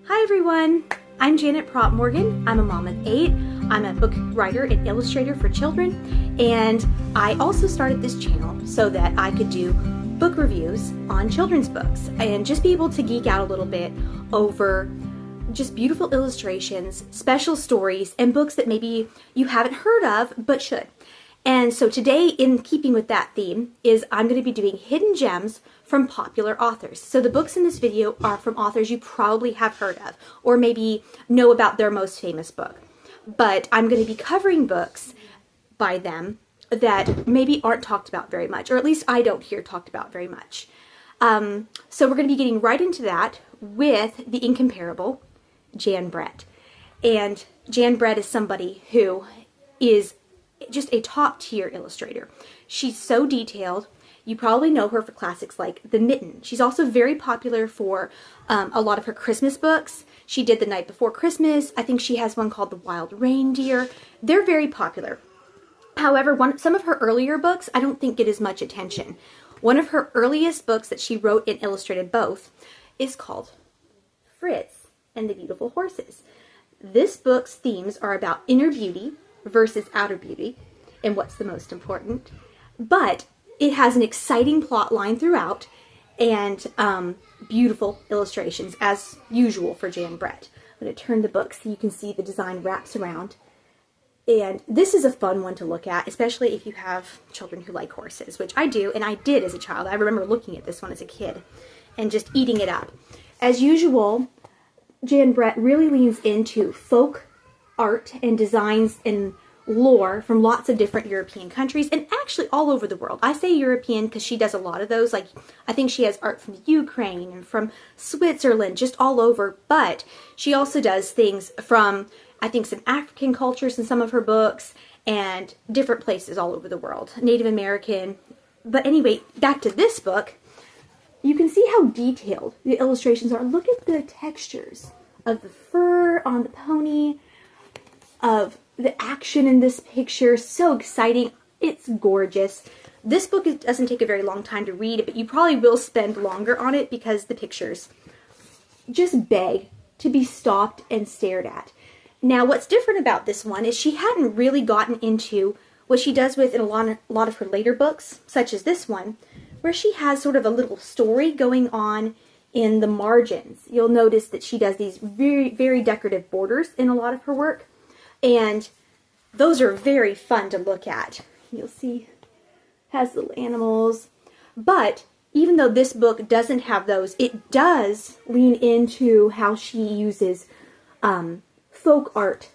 Hi everyone, I'm Janet Prop Morgan. I'm a mom of 8. I'm a book writer and illustrator for children, and I also started this channel so that I could do book reviews on children's books and just be able to geek out a little bit over just beautiful illustrations, special stories, and books that maybe you haven't heard of but should. And so today, in keeping with that theme, is I'm going to be doing hidden gems from popular authors. So the books in this video are from authors you probably have heard of, or maybe know about their most famous book. But I'm going to be covering books by them that maybe aren't talked about very much, or at least I don't hear talked about very much. So we're going to be getting right into that with the incomparable Jan Brett. And Jan Brett is somebody who is just a top-tier illustrator. She's so detailed. You probably know her for classics like The Mitten. She's also very popular for a lot of her Christmas books. She did The Night Before Christmas. I think she has one called The Wild Reindeer. They're very popular. However, some of her earlier books I don't think get as much attention. One of her earliest books that she wrote and illustrated both is called Fritz and the Beautiful Horses. This book's themes are about inner beauty versus outer beauty and what's the most important. But it has an exciting plot line throughout and beautiful illustrations as usual for Jan Brett. I'm going to turn the book so you can see the design wraps around. And this is a fun one to look at, especially if you have children who like horses, which I do, and I did as a child. I remember looking at this one as a kid and just eating it up. As usual, Jan Brett really leans into folk art and designs and lore from lots of different European countries and actually all over the world. I say European because she does a lot of those. Like, I think she has art from Ukraine and from Switzerland, just all over. But she also does things from, I think, some African cultures in some of her books and different places all over the world. Native American. But anyway, back to this book. You can see how detailed the illustrations are. Look at the textures of the fur on the pony, of the action in this picture. So exciting. It's gorgeous. This book doesn't take a very long time to read, but you probably will spend longer on it because the pictures just beg to be stopped and stared at. Now, what's different about this one is she hadn't really gotten into what she does with in a lot of her later books, such as this one, where she has sort of a little story going on in the margins. You'll notice that she does these very, very decorative borders in a lot of her work. And those are very fun to look at. You'll see has little animals. But even though this book doesn't have those, it does lean into how she uses folk art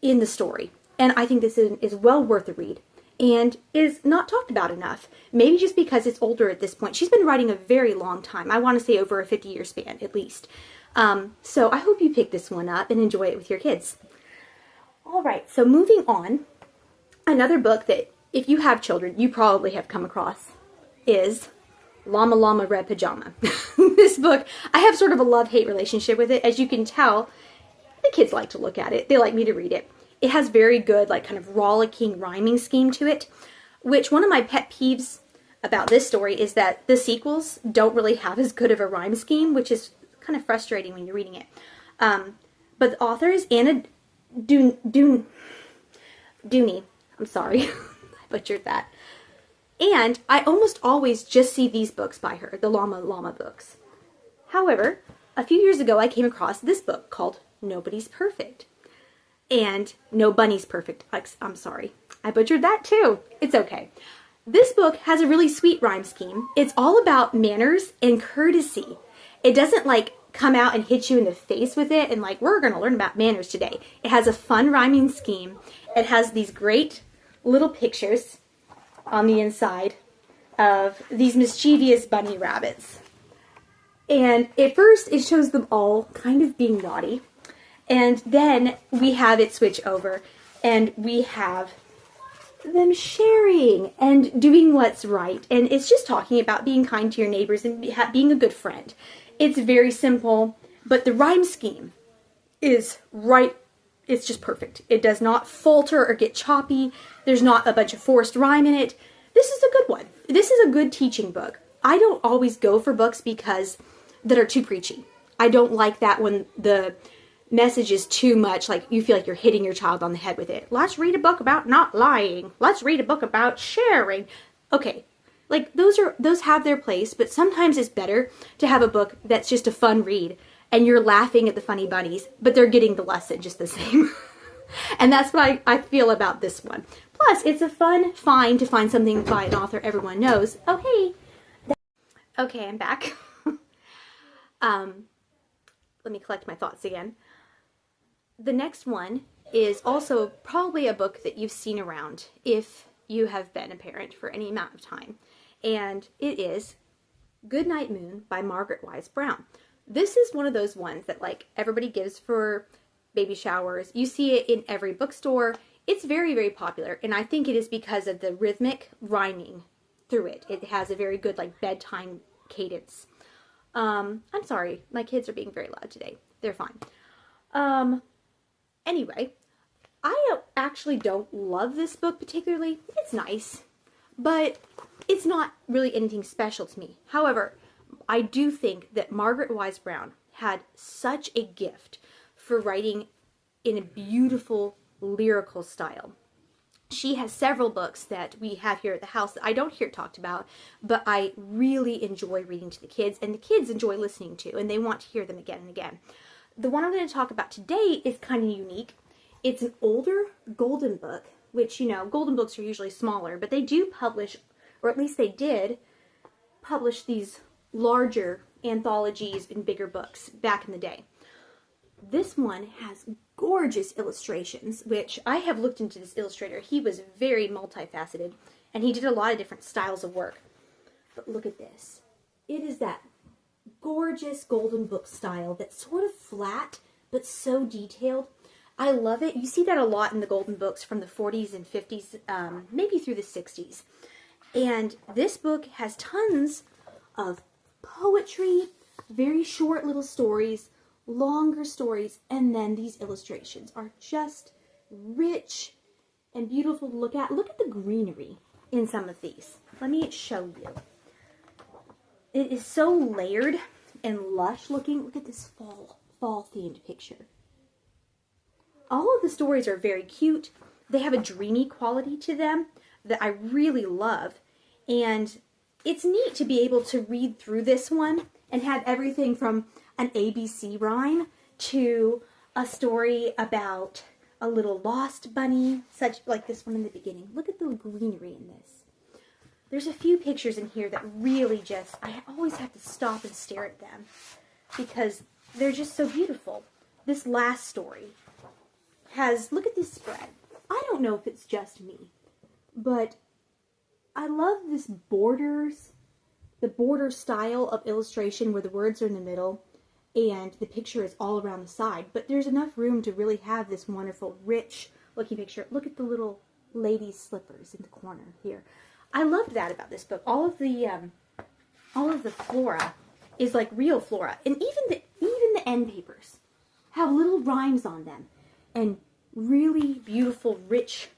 in the story. And I think this is well worth a read and is not talked about enough. Maybe just because it's older at this point. She's been writing a very long time. I want to say over a 50-year span at least. So I hope you pick this one up and enjoy it with your kids. All right, so moving on, another book that if you have children, you probably have come across is Llama, Red Pajama. This book, I have sort of a love-hate relationship with it. As you can tell, the kids like to look at it. They like me to read it. It has very good, like, kind of rollicking rhyming scheme to it, which one of my pet peeves about this story is that the sequels don't really have as good of a rhyme scheme, which is kind of frustrating when you're reading it. But the author is Dewdney. I'm sorry. I butchered that. And I almost always just see these books by her, the Llama books. However, a few years ago I came across this book called Nobody's Perfect. And Nobunny's Perfect. I'm sorry. I butchered that too. It's okay. This book has a really sweet rhyme scheme. It's all about manners and courtesy. It doesn't like come out and hit you in the face with it and like, we're going to learn about manners today. It has a fun rhyming scheme. It has these great little pictures on the inside of these mischievous bunny rabbits. And at first it shows them all kind of being naughty. And then we have it switch over and we have them sharing and doing what's right. And it's just talking about being kind to your neighbors and being a good friend. It's very simple, but the rhyme scheme is right. It's just perfect. It does not falter or get choppy. There's not a bunch of forced rhyme in it. This is a good one. This is a good teaching book. I don't always go for books that are too preachy. I don't like that when the message is too much, like you feel like you're hitting your child on the head with it. Let's read a book about not lying. Let's read a book about sharing. Okay, like those have their place, but sometimes it's better to have a book that's just a fun read and you're laughing at the funny bunnies, but they're getting the lesson just the same. And that's what I feel about this one. Plus, it's a fun find to find something by an author everyone knows. Oh, hey. Okay, I'm back. Let me collect my thoughts again. The next one is also probably a book that you've seen around if you have been a parent for any amount of time. And it is Goodnight Moon by Margaret Wise Brown. This is one of those ones that like everybody gives for baby showers. You see it in every bookstore. It's very, very popular. And I think it is because of the rhythmic rhyming through it. It has a very good like bedtime cadence. I'm sorry, my kids are being very loud today. They're fine. Anyway, I actually don't love this book particularly. It's nice, but it's not really anything special to me. However, I do think that Margaret Wise Brown had such a gift for writing in a beautiful lyrical style. She has several books that we have here at the house that I don't hear talked about, but I really enjoy reading to the kids, and the kids enjoy listening to, and they want to hear them again and again. The one I'm going to talk about today is kind of unique. It's an older golden book, which, you know, golden books are usually smaller, but they do publish, or at least they did, publish these larger anthologies and bigger books back in the day. This one has gorgeous illustrations, which I have looked into this illustrator. He was very multifaceted, and he did a lot of different styles of work. But look at this. It is that gorgeous golden book style that's sort of flat, but so detailed. I love it. You see that a lot in the golden books from the 40s and 50s, maybe through the 60s. And this book has tons of poetry, very short little stories, longer stories, and then these illustrations are just rich and beautiful to look at. Look at the greenery in some of these. Let me show you. It is so layered and lush looking. Look at this fall themed picture. All of the stories are very cute. They have a dreamy quality to them that I really love. And it's neat to be able to read through this one and have everything from an ABC rhyme to a story about a little lost bunny, such like this one in the beginning. Look at the greenery in this. There's a few pictures in here that really just, I always have to stop and stare at them because they're just so beautiful. This last story has, look at this spread. I don't know if it's just me, but I love this borders, the border style of illustration where the words are in the middle and the picture is all around the side, but there's enough room to really have this wonderful, rich looking picture. Look at the little lady's slippers in the corner here. I loved that about this book. All of the flora is like real flora, and even the end papers have little rhymes on them and really beautiful, rich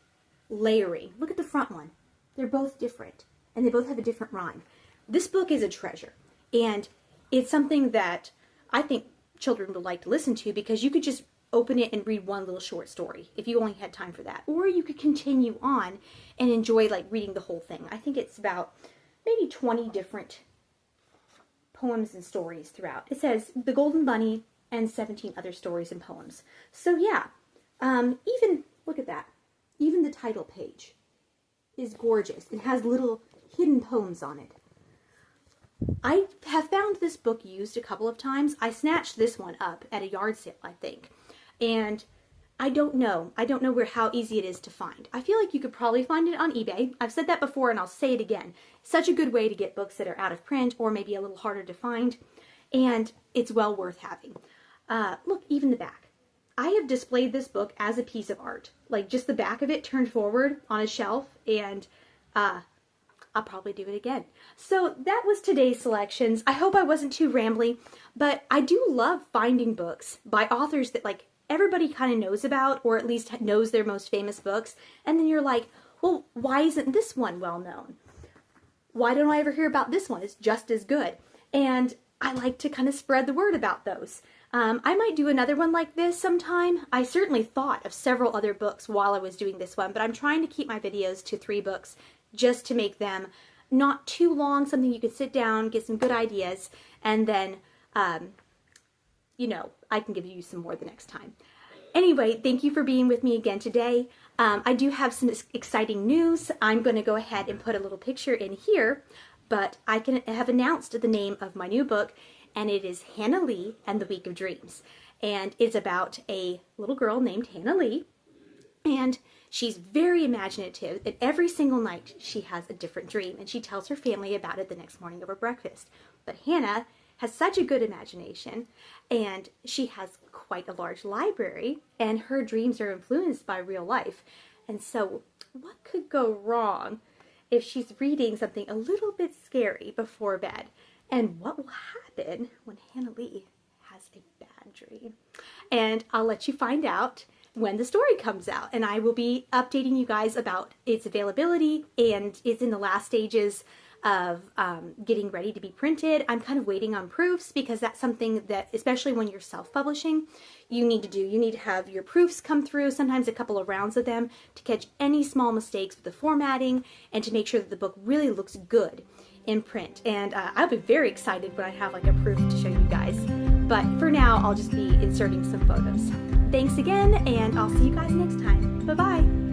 layering. Look at the front one. They're both different, and they both have a different rhyme. This book is a treasure, and it's something that I think children would like to listen to because you could just open it and read one little short story if you only had time for that. Or you could continue on and enjoy like reading the whole thing. I think it's about maybe 20 different poems and stories throughout. It says The Golden Bunny and 17 other stories and poems. So yeah, even, look at that. Even the title page is gorgeous and has little hidden poems on it. I have found this book used a couple of times. I snatched this one up at a yard sale, I think. And I don't know how easy it is to find. I feel like you could probably find it on eBay. I've said that before and I'll say it again. Such a good way to get books that are out of print or maybe a little harder to find. And it's well worth having. Look, even the back. I have displayed this book as a piece of art. Like just the back of it turned forward on a shelf, and I'll probably do it again. So that was today's selections. I hope I wasn't too rambly, but I do love finding books by authors that like everybody kind of knows about, or at least knows their most famous books. And then you're like, well, why isn't this one well known? Why don't I ever hear about this one? It's just as good. And I like to kind of spread the word about those. I might do another one like this sometime. I certainly thought of several other books while I was doing this one, but I'm trying to keep my videos to 3 books just to make them not too long, something you can sit down, get some good ideas, and then, you know, I can give you some more the next time. Anyway, thank you for being with me again today. I do have some exciting news. I'm going to go ahead and put a little picture in here, but I have announced the name of my new book, and it is Hannah Lee and the Week of Dreams. And it's about a little girl named Hannah Lee, and she's very imaginative, and every single night she has a different dream, and she tells her family about it the next morning over breakfast. But Hannah has such a good imagination, and she has quite a large library, and her dreams are influenced by real life. And so what could go wrong if she's reading something a little bit scary before bed? And what will happen when Hannah Lee has a bad dream? And I'll let you find out when the story comes out, and I will be updating you guys about its availability, and it's in the last stages of getting ready to be printed. I'm kind of waiting on proofs because that's something that, especially when you're self-publishing, you need to do. You need to have your proofs come through, sometimes a couple of rounds of them, to catch any small mistakes with the formatting and to make sure that the book really looks good in print. And I'll be very excited when I have like a proof to show you guys. But for now, I'll just be inserting some photos. Thanks again, and I'll see you guys next time. Bye-bye.